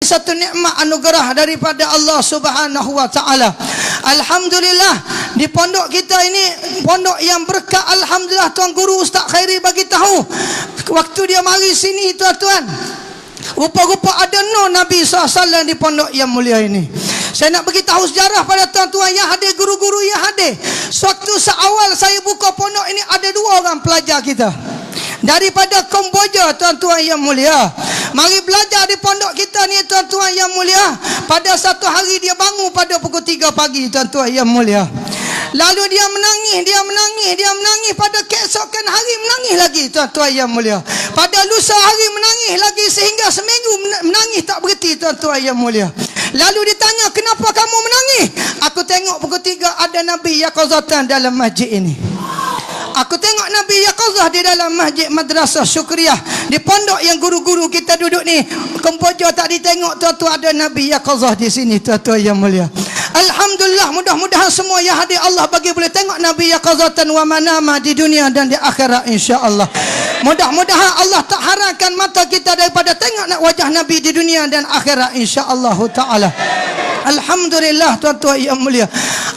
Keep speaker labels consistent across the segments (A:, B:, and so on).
A: satu nikmat anugerah daripada Allah Subhanahu wa taala. Alhamdulillah, di pondok kita ini pondok yang berkah. Alhamdulillah, Tuan Guru Ustaz Khairi bagi tahu waktu dia mari sini tuan-tuan, rupa-rupa ada nur Nabi SAW di pondok yang mulia ini. Saya nak beritahu sejarah pada tuan-tuan yang hadir, guru-guru yang hadir. Sewaktu seawal saya buka pondok ini, ada 2 orang pelajar kita daripada Kamboja, tuan-tuan yang mulia. Mari belajar di pondok kita ni, tuan-tuan yang mulia. Pada satu hari dia bangun pada pukul 3 pagi, tuan-tuan yang mulia. Lalu dia menangis. Pada keesokan hari menangis lagi, tuan-tuan yang mulia. Pada lusa hari menangis lagi, sehingga seminggu menangis tak berhenti, tuan-tuan yang mulia. Lalu ditanya, kenapa kamu menangis? Aku tengok pukul 3 ada Nabi Yaqazatan dalam masjid ini. Aku tengok Nabi Yaqazah di dalam masjid Madrasah Syukriyah, di pondok yang guru-guru kita duduk ni. Kamboja tak ditengok, tuan-tuan, ada Nabi Yaqazah di sini, tuan-tuan yang mulia. Alhamdulillah, mudah-mudahan semua yang hadir Allah bagi boleh tengok Nabi Yaqazatan wa manama di dunia dan di akhirat, insya-Allah. Mudah-mudahan Allah tak haramkan mata kita daripada tengok wajah Nabi di dunia dan akhirat, insya-Allah taala. Alhamdulillah, tuan-tuan yang mulia.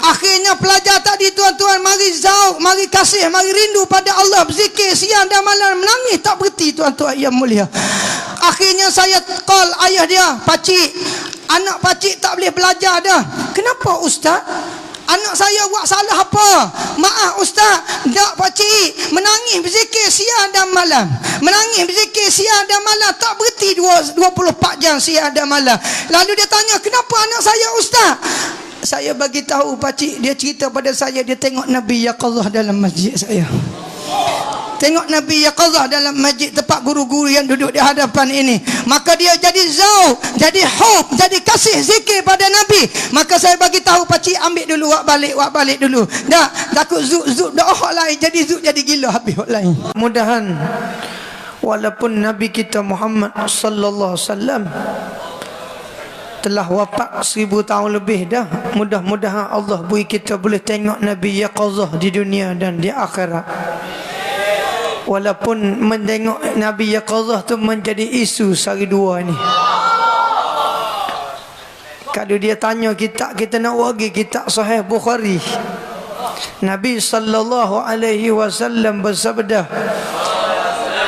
A: Akhirnya pelajar tadi, tuan-tuan, mari zauq, mari kasih, mari rindu pada Allah, berzikir siang dan malam, menangis tak berhenti, tuan-tuan yang mulia. Akhirnya saya call ayah dia, pakcik, anak pakcik tak boleh belajar dah. Kenapa ustaz? Anak saya buat salah apa? Maaf ustaz. Tak pakcik, menangis berzikir siang dan malam. Menangis berzikir siang dan malam, tak berhenti 24 jam siang dan malam. Lalu dia tanya, kenapa anak saya ustaz? Saya bagi tahu pakcik, dia cerita pada saya, dia tengok Nabi Yaqazah dalam masjid saya. Tengok Nabi Yaqazah dalam masjid tempat guru-guru yang duduk di hadapan ini. Maka dia jadi zauq, jadi hub, jadi kasih zikir pada Nabi. Maka saya bagi tahu pakcik, ambil dulu, wak balik dulu. Tak, takut zuk dah hak lain, jadi zuk jadi gila habis hak lain. Mudahan walaupun Nabi kita Muhammad sallallahu alaihi wasallam telah wafat 1000 tahun lebih dah, mudah-mudahan Allah beri kita boleh tengok Nabi Yaqazah di dunia dan di akhirat. Walaupun menengok Nabi Yaqazah tu menjadi isu sehari dua ni. Kalau dia tanya kita nak wagi kitab Sahih Bukhari. Nabi sallallahu alaihi wasallam bersabda,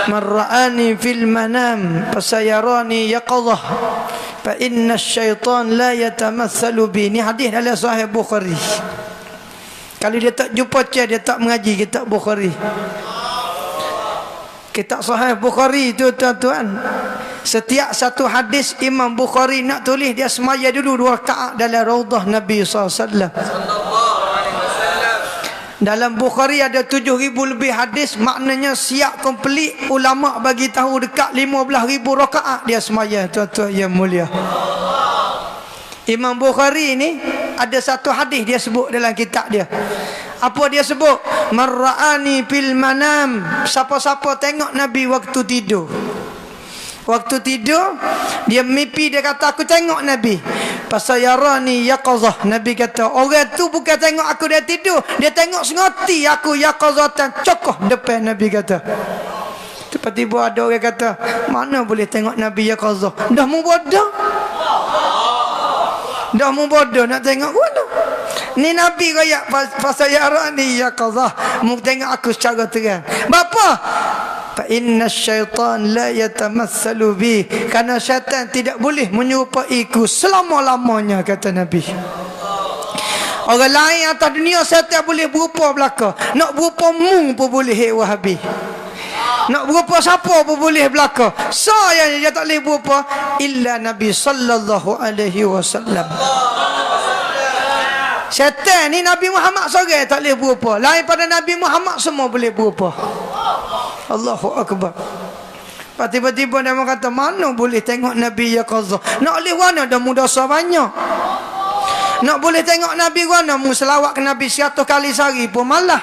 A: "Man ra'ani fil manam fasayarani yaqazah fa inna asy-syaitan la yatamatsalu bi." Ni hadis dalam Sahih Bukhari. Kalau dia tak jumpa dia tak mengaji kitab Bukhari. Kitab Sahih Bukhari itu, tuan-tuan, setiap satu hadis Imam Bukhari nak tulis, dia semaya dulu 2 rakaat dalam Raudah Nabi SAW. Dalam Bukhari ada 7,000 lebih hadis, maknanya siap komplit. Ulama bagi tahu dekat 15,000 rakaat dia semaya, tuan-tuan yang mulia. Imam Bukhari ni ada satu hadis dia sebut dalam kitab dia. Apa dia sebut? Marra'ani fil manam. Siapa-siapa tengok Nabi waktu tidur. Waktu tidur dia mimpi, dia kata aku tengok Nabi. Fasayarani yaqazah. Nabi kata orang tu bukan tengok aku dia tidur, dia tengok sengoti aku yaqazatan, cokoh depan. Nabi kata. Tiba-tiba ada orang kata, mana boleh tengok Nabi yaqazah? Dah mu bodoh. Dah mu bodoh nak tengok mana? Ni Nabi raya fasayarani yaqazah, mu tengok aku secara terang. Bapa? Fa inna syaitan la yatamatsalu bi. Karena syaitan tidak boleh menyerupaiku selama-lamanya, kata Nabi. Orang lain atas dunia syaitan boleh berupa belaka. Nak berupa mu pun boleh, Wahabi. Nak berupa siapa pun boleh belaka. Saya dia tak boleh berupa illa Nabi sallallahu alaihi wasallam. Syaitan ni Nabi Muhammad seorang tak boleh berupa. Lain pada Nabi Muhammad semua boleh berupa. Allahu Akbar. Tiba-tiba dia kata, mana boleh tengok Nabi Yaqazah? Nak boleh warna dah muda banyak. Nak boleh tengok Nabi warna, mu selawat ke Nabi 100 kali sehari pun malah.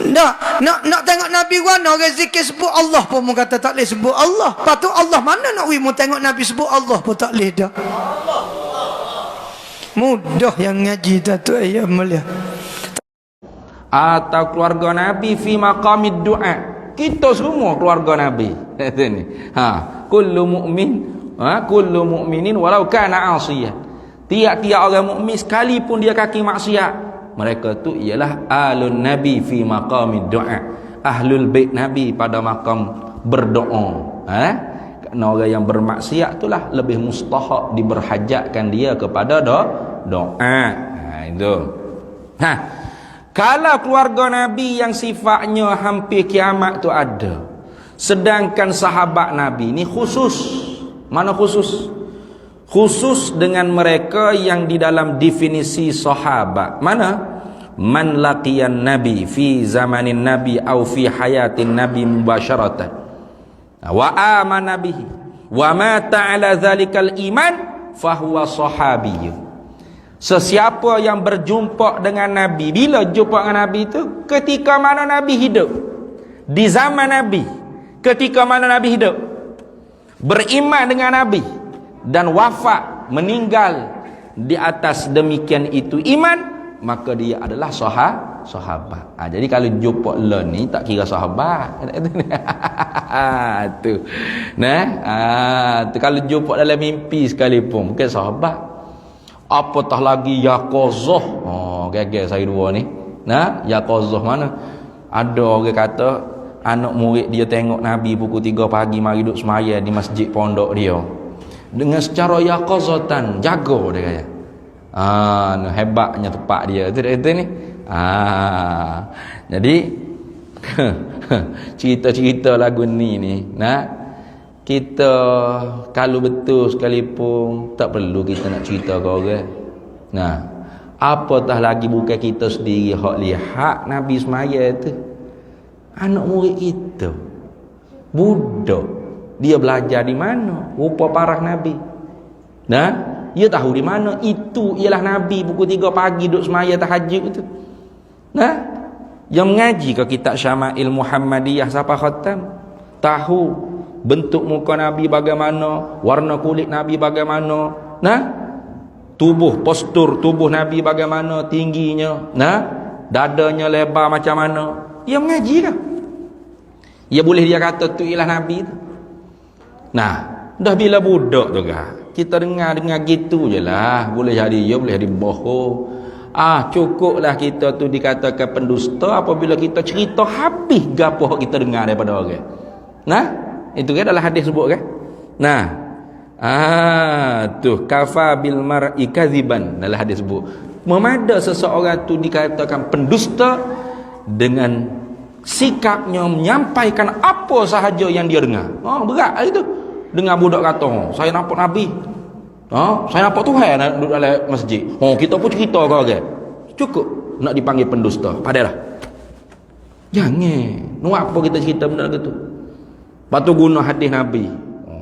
A: Nak tengok Nabi warna, orang zikir sebut Allah pun mu kata tak boleh sebut Allah. Lepas tu Allah mana nak mu tengok Nabi sebut Allah pun tak boleh dah. Mudah yang ngaji tu ayat mulia.
B: Atau keluarga Nabi fi maqamid du'a. Kita semua keluarga Nabi. Kata ni. Kullu mu'min kullu mu'minin walau kana 'asiyan. Tiap-tiap orang mukmin sekalipun dia kaki maksiat, mereka tu ialah alun nabi fi maqamid du'a. Ahlul bait nabi pada makam berdoa. Kerana orang yang bermaksiat itulah lebih mustahak diberhajatkan dia kepada doa. Itu. Kalau keluarga nabi yang sifatnya hampir kiamat tu ada, sedangkan sahabat nabi ni khusus. Mana khusus? Khusus dengan mereka yang di dalam definisi sahabat. Mana? Man laqiyan nabi fi zamanin nabi au fi hayatin nabi mubasyaratan wa amana bihi wa mata ala zalikal iman fahuwa sahabiyyun. Sesiapa yang berjumpa dengan nabi, bila jumpa dengan nabi itu? Ketika mana nabi hidup, di zaman nabi, ketika mana nabi hidup, beriman dengan nabi dan wafat meninggal di atas demikian itu iman, maka dia adalah sahabat. Jadi kalau jumpa le ni tak kira sahabat. Tu. Tu kalau jumpa dalam mimpi sekalipun bukan sahabat. Apatah lagi yaqazah. Gagal saya dua ni. Yaqazah mana? Ada orang kata anak murid dia tengok Nabi pukul 3 pagi mari duduk semaya di masjid pondok dia. Dengan secara yaqazatan, jaga dia kata. Hebatnya tepat dia. Itu ni. Jadi cerita-cerita lagu ni kita kalau betul sekalipun tak perlu kita nak cerita ke orang. Apatah lagi bukan kita sendiri hak lihat Nabi semaya tu. Anak murid kita, budak, dia belajar di mana? Rupa parah Nabi. Dia tahu di mana itu ialah Nabi pukul 3 pagi duduk semaya tahajud itu. Yang mengaji ke kitab Syama'il Muhammadiyah siapa khatam, tahu bentuk muka Nabi bagaimana, warna kulit Nabi bagaimana, tubuh, postur tubuh Nabi bagaimana, tingginya, dadanya lebar macam mana. Dia mengaji ke? Ya boleh dia kata tu ialah Nabi tu. Dah bila budak tu kita dengar gitu je lah. Boleh jadi ya, boleh jadi bohong. Cukuplah kita tu dikatakan pendusta apabila kita cerita habis gapo kita dengar daripada orang. Itu kan dalam hadis sebut kan. Tu kafa bil mar'i kadziban dalam hadis sebut. Memada seseorang tu dikatakan pendusta dengan sikapnya menyampaikan apa sahaja yang dia dengar. Berat itu. Dengar budak kata, saya nampak Nabi. Saya nampak Tuhan duduk dalam masjid. Kita pun cerita ke orang. Cukup nak dipanggil pendusta. Padahlah. Jangan. Apa kita cerita benda gitu. Patu guna hadis Nabi.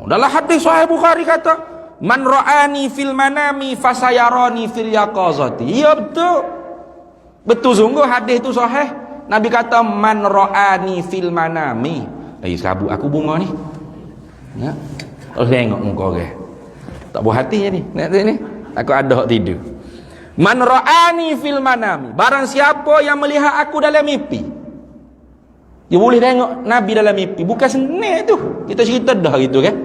B: Dalam hadis Sahih Bukhari kata, man ra'ani fil manami fasayarani fil yaqazati. Ya betul. Betul sungguh hadis itu sahih. Nabi kata man ra'ani fil manami. Sabuk aku bunga ni. Tengok muka orang. Tak buat hati je ni. Aku ada hak tidur. Man ra'ani fil manami. Barang siapa yang melihat aku dalam mimpi. Dia boleh tengok Nabi dalam mimpi. Bukan senang tu. Kita cerita dah gitu kan.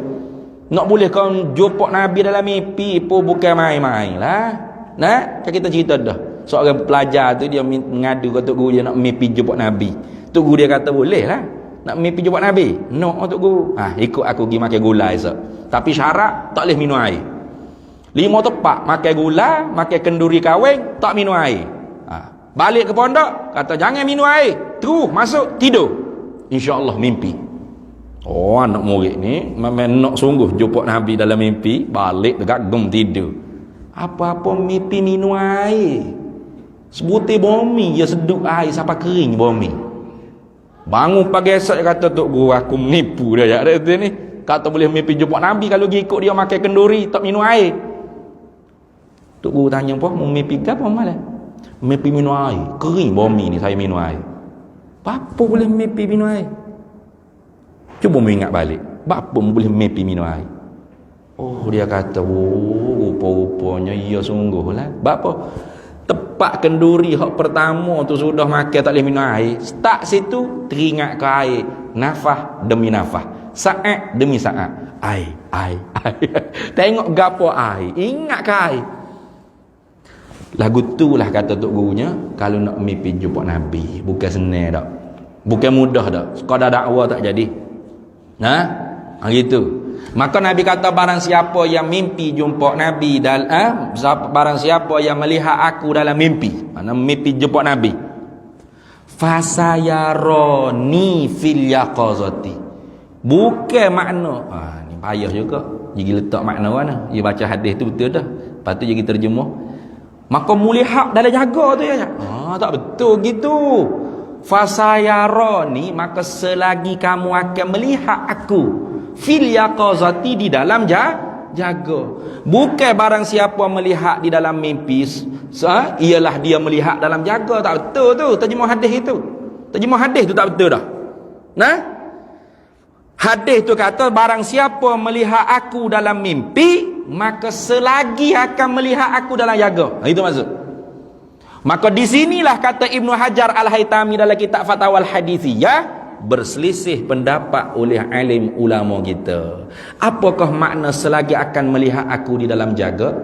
B: Nak boleh kau jumpa Nabi dalam mimpi pun bukan main-main lah. Kan kita cerita dah. Seorang pelajar tu dia mengadu ke tok guru dia nak mimpi jumpa Nabi. Tok guru dia kata boleh lah. Nak mimpi jumpa Nabi? No, tok guru. Ikut aku pergi makan gula esok. Tapi syarat tak boleh minum air. 5 tepat makan gula, makan kenduri kahwin, tak minum air. Balik ke pondok, kata jangan minum air. Terus masuk tidur. Insya-Allah mimpi. Anak murid ni memang nak sungguh jumpa Nabi dalam mimpi, balik dekat gem tidur. Apa-apa mimpi minum air. Sebutir bumi dia seduk air sampai kering bumi. Bangun pagi esok dia kata tok guru aku menipu dia ni. Kata boleh mimpi jumpa Nabi kalau dia ikut dia makan kenduri tak minum air. Tok guru tanya apa mau mimpi ke apa malah? Mimpi minum air. Kering bumi ni saya minum air. Apa boleh mimpi minum air? Cuba mengingat balik. Apa boleh mimpi minum air? Dia kata rupa-rupanya ya sungguhlah. Apa? Tepat kenduri hak pertama tu sudah makan tak boleh minum air. Start situ teringat ke air. Nafas demi nafas. Saat demi saat. ai. Tengok gapo ai, ingat ke ai? Lagu tu lah kata tok gurunya, kalau nak mimpi jumpa Nabi, bukan senang dak. Bukan mudah dak. Sekadar dakwah tak jadi. Gitu. Maka Nabi kata barang siapa yang mimpi jumpa Nabi barang siapa yang melihat aku dalam mimpi, mana mimpi jumpa Nabi, fasayaroni fil yaqazati. Bukan makna ni payah juga jadi letak makna mana. Dia baca hadis tu betul dah. Lepas tu jadi terjemah. Maka melihat dalam jaga tu ya. Tak betul gitu. Fasayaroni, maka selagi kamu akan melihat aku fil yaqazati, di dalam jaga. Bukan barang siapa melihat di dalam mimpi ialah dia melihat dalam jaga. Tak betul tu terjemah hadis itu. Terjemah hadis tu tak betul dah. Hadis tu kata barang siapa melihat aku dalam mimpi, maka selagi akan melihat aku dalam jaga. Itu maksud. Maka di sinilah kata Ibnu Hajar Al-Haytami dalam kitab Fatwa Al-Hadithiyah, berselisih pendapat oleh alim ulama kita. Apakah makna selagi akan melihat aku di dalam jaga?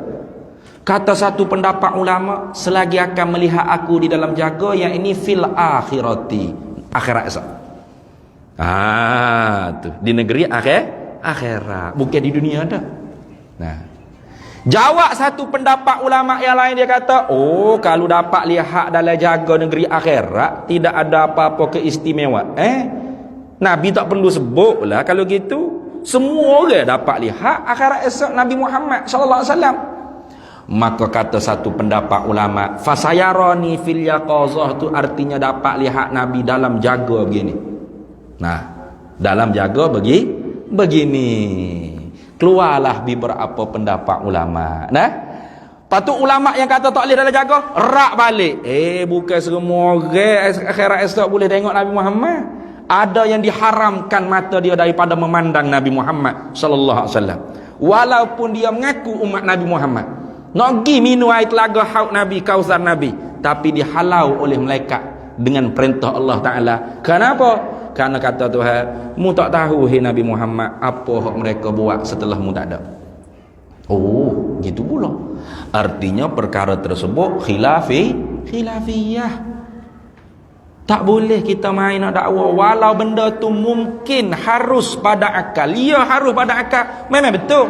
B: Kata satu pendapat ulama, selagi akan melihat aku di dalam jaga, yang ini fil akhirati, akhirat esok. Tu di negeri akhirat, bukan di dunia dah. Jawab satu pendapat ulama yang lain, dia kata, kalau dapat lihat dalam jaga negeri akhirat, tidak ada apa-apa keistimewaan. Nabi tak perlu sebut lah kalau gitu. Semua orang dapat lihat akhirat esok Nabi Muhammad sallallahu alaihi wasallam. Maka kata satu pendapat ulama, fasayarani fil yaqazah, tu artinya dapat lihat Nabi dalam jaga begini. Dalam jaga begini. Keluarlah beberapa pendapat ulama. Patut ulama yang kata tak boleh dalam jaga, rak balik. Bukan semua orang akhirat esok boleh tengok Nabi Muhammad. Ada yang diharamkan mata dia daripada memandang Nabi Muhammad sallallahu alaihi wasallam. Walaupun dia mengaku umat Nabi Muhammad. Nak pergi minum air telaga haud Nabi, kausar Nabi, tapi dihalau oleh malaikat dengan perintah Allah Taala. Kenapa? Karena kata Tuhan, mu tak tahu hai Nabi Muhammad apa hak mereka buat setelah mu tak ada. Gitu pula. Artinya perkara tersebut khilafiyah. Tak boleh kita main nak dakwah walau benda tu mungkin harus pada akal. Ya, harus pada akal. Memang betul.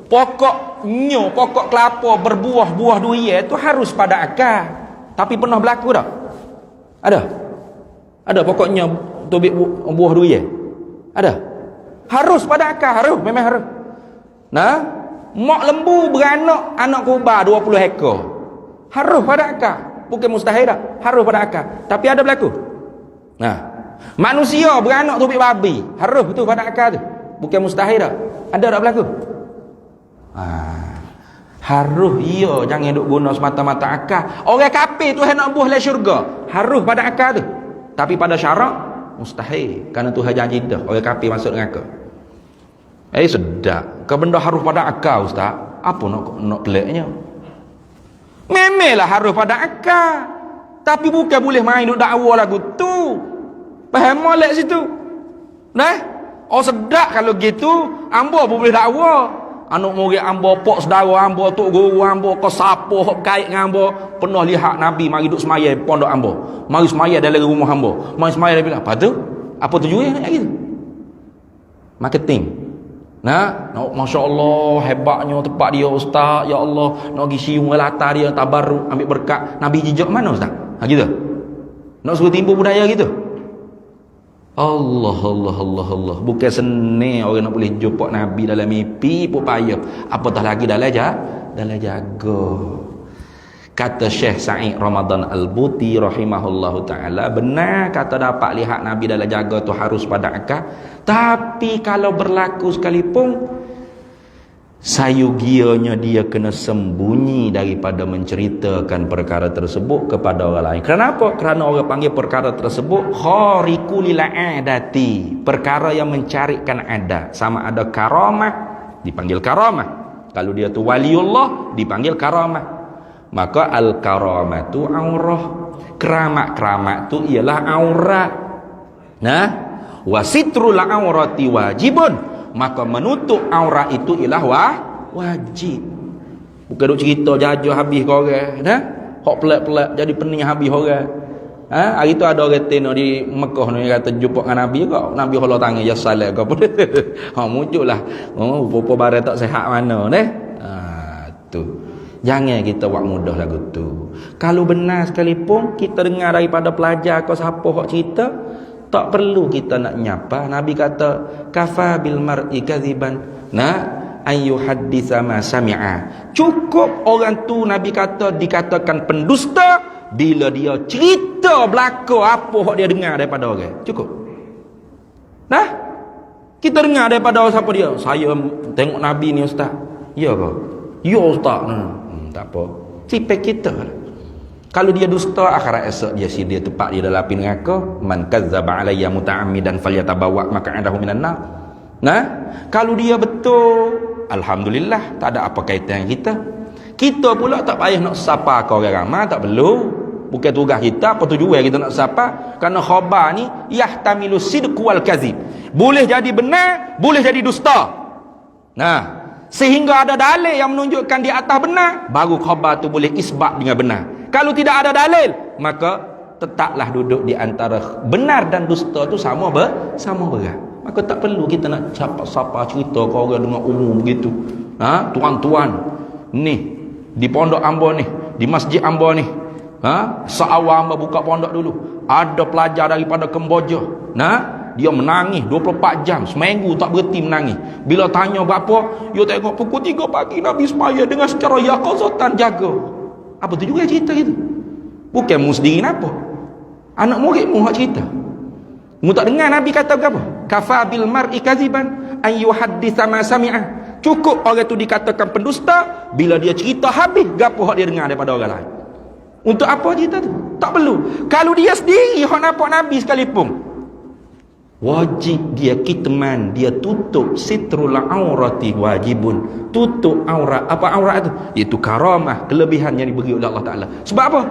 B: Pokok kelapa berbuah-buah durian tu harus pada akal. Tapi pernah berlaku tak? Ada pokoknya tubik buah durian. Ada. Harus pada akal, harus, memang harus. Mak lembu beranak anak kuba 20 ekor. Harus pada akal. Bukan mustahil dah. Harus pada akal. Tapi ada berlaku. Manusia beranak tubik babi. Harus betul pada akal tu. Bukan mustahil dah. Ada tak berlaku? Harus, iya, jangan duk guna semata-mata akal. Orang kafir Tuhan nak buah le syurga. Harus pada akal tu. Tapi pada syarak mustahil, kerana Tuhan janji dah orang kafir masuk neraka. Sedap. Kau benda harus pada akal, ustaz. Apa nak peliknya? Memanglah harus pada akal. Tapi bukan boleh main duk dakwah lagu tu. Faham molek situ. Sedap kalau gitu. Ambo pun boleh dakwah. Anak murid ambo, pok saudara ambo, tok guru ambo, ke siapa hok kait dengan ambo, pernah lihat Nabi mari duk semaya pondok ambo. Mari semaya dalam rumah ambo. Mari semaya dia bilang, apa tu? Apa tujuan nak gitu? Marketing. Masya-Allah, hebatnya tempat dia ustaz. Ya Allah, nak pergi siung latar dia tabarruk ambil berkat. Nabi jejak mana ustaz? Gitu. Nak suruh timbul budaya gitu. Allah. Bukan senang orang nak boleh jumpa Nabi dalam mimpi pun payah. Apatah lagi dalam jaga. Kata Syekh Sa'id Ramadan Al-Buti rahimahullahu ta'ala, benar kata dapat lihat Nabi dalam jaga tu harus pada akal. Tapi kalau berlaku sekalipun, sayugianya dia kena sembunyi daripada menceritakan perkara tersebut kepada orang lain. Kenapa? Kerana orang panggil perkara tersebut khariqul adati, perkara yang mencarikan adat. Sama ada karamah, dipanggil karamah. Kalau dia tu waliullah, dipanggil karamah. Maka al-karamatu aurah. Keramat tu ialah aurat. Wa sitrul aurati wajibun maka menutup aurat itu ialah wajib. Bukan duk cerita jajah habis kau orang, nah? Hok pelak-pelak jadi pening habis orang. Hari tu ada orang tino di Mekah ni kata jumpa dengan Nabi kau. Nabi Allah tangan ya salat kau pun. Muncullah. Apa barang tak sihat mana neh. Tu. Jangan kita buat mudah lagu tu. Kalau benar sekalipun kita dengar daripada pelajar kau siapa hok cerita, tak perlu kita nak nyapa. Nabi kata kafa bil mar'i kadziban. Ayu haditha ma sami'a. Cukup orang tu Nabi kata dikatakan pendusta bila dia cerita belaka apa hak dia dengar daripada orang. Cukup. Kita dengar daripada siapa dia? Saya tengok Nabi ni ustaz. Ya ke? Ya ustaz. Tak apa. Sipek kita. Kalau dia dusta, akhirat esok dia tepat dia dalam api neraka. Man kazzaba alayya muta'ammidan falyatabawa maq'adahu minan nar. Kalau dia betul, alhamdulillah, tak ada apa kaitan kita. Kita pula tak payah nak sapa ke orang ramai, tak perlu. Bukan tugas kita, apa tujuan kita nak sapa? Kerana khabar ni yahtamilu sidq wal kadzib. Boleh jadi benar, boleh jadi dusta. Sehingga ada dalil yang menunjukkan di atas benar, baru khabar tu boleh isbat dengan benar. Kalau tidak ada dalil, maka tetaplah duduk di antara benar dan dusta tu sama berat. Maka tak perlu kita nak sapa cerita ke orang dengan umum begitu. Tuan-tuan ni di pondok Ambo ni, di masjid Ambo ni, seawal Ambo buka pondok dulu, ada pelajar daripada Kemboja, dia menangis 24 jam seminggu tak berhenti menangis. Bila tanya berapa, dia tengok pukul 3 pagi Nabi semaya dengan secara yaqazatan jaga. Apa tu juga cerita gitu? Bukan mu sendiri apa? Anak murid mu hak cerita. Mu tak dengar Nabi kata apa? Kafa bil mar'i kadziban an yuhadditsa ma sami'a. Cukup orang tu dikatakan pendusta bila dia cerita habis gapo hak dia dengar daripada orang lain. Untuk apa cerita tu? Tak perlu. Kalau dia sendiri hak nampak Nabi sekalipun, wajib dia kitman, dia tutup sitrul aurati wajibun. Tutup aurat. Apa aurat tu? Iaitu karamah, kelebihan yang diberi oleh Allah Taala. Sebab apa?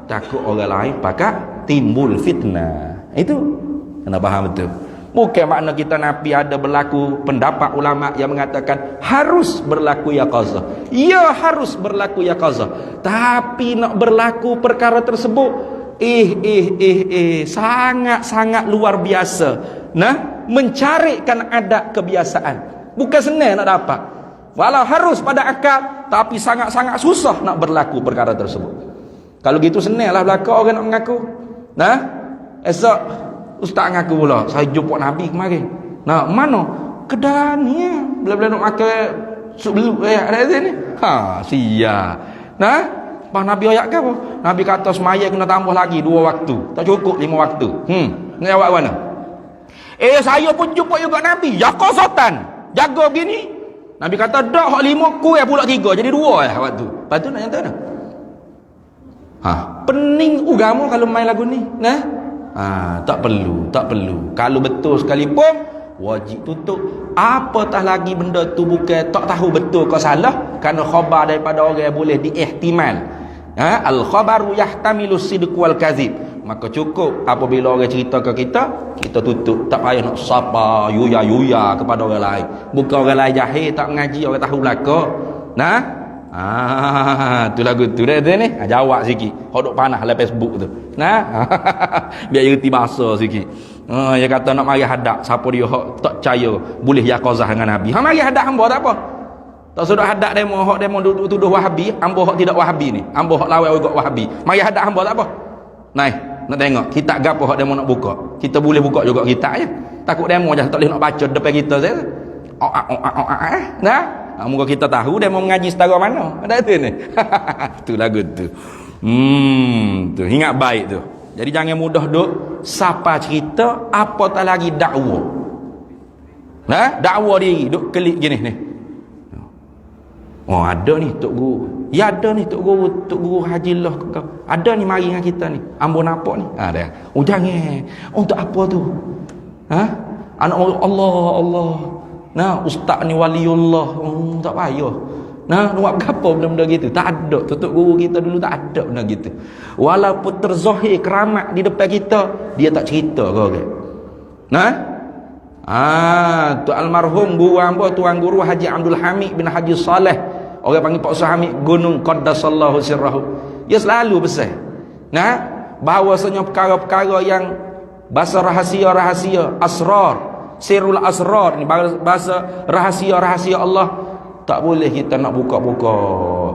B: Takut orang lain pakak timbul fitnah. Itu kena faham betul. Bukan makna kita Nabi ada berlaku pendapat ulama yang mengatakan harus berlaku yaqazah. Ya harus berlaku yaqazah. Tapi nak berlaku perkara tersebut sangat-sangat luar biasa. Mencarikan adat kebiasaan. Bukan senang nak dapat. Walau harus pada akal, tapi sangat-sangat susah nak berlaku perkara tersebut. Kalau gitu senanglah berlaku orang nak mengaku. Esok ustaz ngaku pula, saya jumpa Nabi kemarin. Mana? Kedah ni bila-bila nak makan sup beluk ada sini. Sia. Pas Nabi ayat ke apa? Nabi kata semaya kena tambah lagi 2 waktu. Tak cukup 5 waktu. Ni awak mana? Saya pun jumpa juga Nabi. Yaqazatan. Jaga begini. Nabi kata dak hak 5 kurang pula 3 jadi 2 waktu. Lepas tu nak nyata dah. Pening agama kalau main lagu ni. Tak perlu. Kalau betul sekalipun wajib tutup. Apatah lagi benda tu bukan tak tahu betul ke salah, kerana khabar daripada orang boleh diihtimal. Al khabaru yahtamilu sidq wal kadzib. Maka cukup apabila orang cerita ke kita tutup. Tak payah nak sapa yuya kepada orang lain. Bukan orang lain jahil tak mengaji, orang tahu belaka. Tu lagu tu dah ni. Jawab sikit. Hok duk panah dalam Facebook tu. Biar reti bahasa sikit. Dia kata nak mari hadap siapa dia hok tak percaya boleh yaqazah dengan Nabi. Mari hadap hamba tak apa. Tak sudah hadap demo hok demo tuduh Wahabi, hamba hok tidak Wahabi ni. Hamba hok lawan orang Wahabi. Mari hadap hamba tak apa. Nak tengok kitab gapo hok demo nak buka. Kita boleh buka juga kitab je. Takut demo je tak boleh nak baca depan kita saja. Moga kita tahu dia mau mengaji setara mana. Ada tu ni. Tu lagu tu. Tu ingat baik tu. Jadi jangan mudah duk siapa cerita apa tak lagi dakwa. Dakwa diri duk klik gini ni. Ada ni tok guru. Ya ada ni tok guru Haji lah. Ada ni mari dengan kita ni. Ambo nampak ni. Dah. Jangan. Untuk apa tu? Anak Allah. Ustaz ni waliullah. Tak payah. Nak buat apa benda-benda gitu? Tak ada. Tutup guru kita dulu tak ada benda gitu. Walaupun terzahir keramat di depan kita, dia tak cerita ke orang. Tu almarhum guru hamba tuan guru Haji Abdul Hamid bin Haji Saleh, orang panggil Pak Ustaz Hamid Gunung Qaddasallahu sirrahu. Dia selalu besar. Nah, bahawasanya perkara-perkara yang bahasa rahsia-rahsia, asrar, sirrul asrar ni bahasa rahsia-rahsia Allah, tak boleh kita nak buka-buka,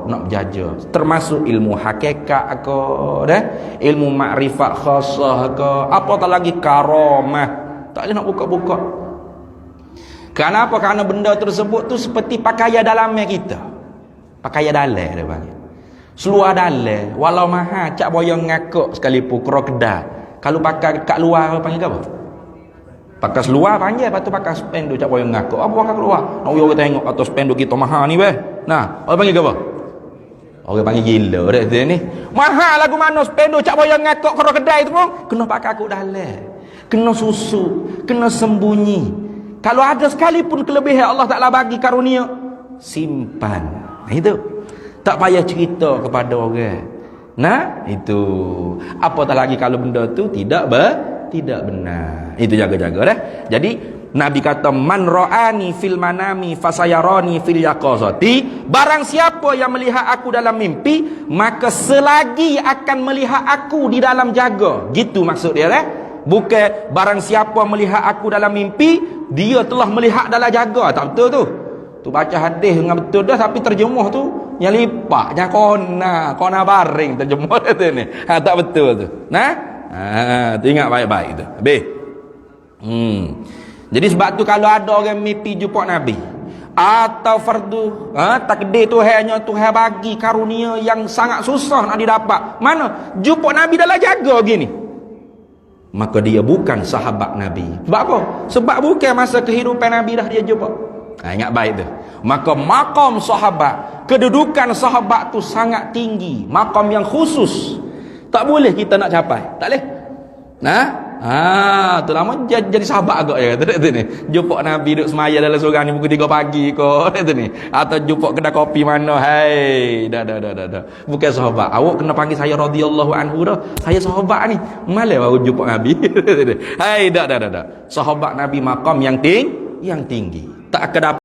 B: nak berjaja. Termasuk ilmu hakikat ke, dah, ilmu makrifat khasah ke, apatah lagi karamah, tak boleh nak buka-buka. Kenapa? Kerana benda tersebut tu seperti pakaian dalamnya kita. Pakaian dalam dia panggil. Seluar dalam, walau mahal cak boyong ngakuk sekalipun krokodil. Kalau pakai kat luar panggil apa? Pakai seluar panjang, lepas tu pakai spenduk cak boyong ngakuk. Apa pakai keluar? Nak orang tengok atau spenduk kita mahal ni beh. Nah, orang panggil apa? Orang panggil gila dah ni. Mahal lagu mana spenduk cak boyong ngakuk krokodil tu pun kena pakai akuk dalam. Kena susu, kena sembunyi. Kalau ada sekalipun kelebihan Allah Taala bagi karunia, simpan. Itu. Tak payah cerita kepada orang. Nah, itu. Apatah lagi kalau benda tu tidak benar. Itu jaga-jaga dah. Jadi Nabi kata man ra'ani fil manami fasayarani fil yaqazati. Barang siapa yang melihat aku dalam mimpi, maka selagi akan melihat aku di dalam jaga. Gitu maksud dia dah. Bukan barang siapa melihat aku dalam mimpi, dia telah melihat dalam jaga. Tak betul tu. Tu baca hadis dengan betul dah, tapi terjemuh tu yang lipat, yang kona baring terjemuh tu ni. Tak betul tu. Nah? Tu ingat baik-baik tu. Habis. Jadi sebab tu kalau ada orang mimpi jumpa Nabi atau fardu, takdir Tuhannya, Tuhan bagi karunia yang sangat susah nak didapat. Mana? Jumpa Nabi dalam jaga gini. Maka dia bukan sahabat Nabi. Sebab apa? Sebab bukan masa kehidupan Nabi dah dia jumpa. Ingat baik tu. Maka makam sahabat, kedudukan sahabat tu sangat tinggi, makam yang khusus. Tak boleh kita nak capai. Tak boleh. Nah, tu lama jadi sahabat agak ya kata tu ni. Jumpa Nabi duduk semaya dalam surau ni pukul 3 pagi ko tu ni. Atau jumpa kedai kopi mana, hai. Dah. Bukan sahabat. Awak kena panggil saya radhiyallahu anhu dah. Saya sahabat ni. Malah baru jumpa Nabi. Hai, dah. Sahabat Nabi makam yang tinggi. Tak akan dapat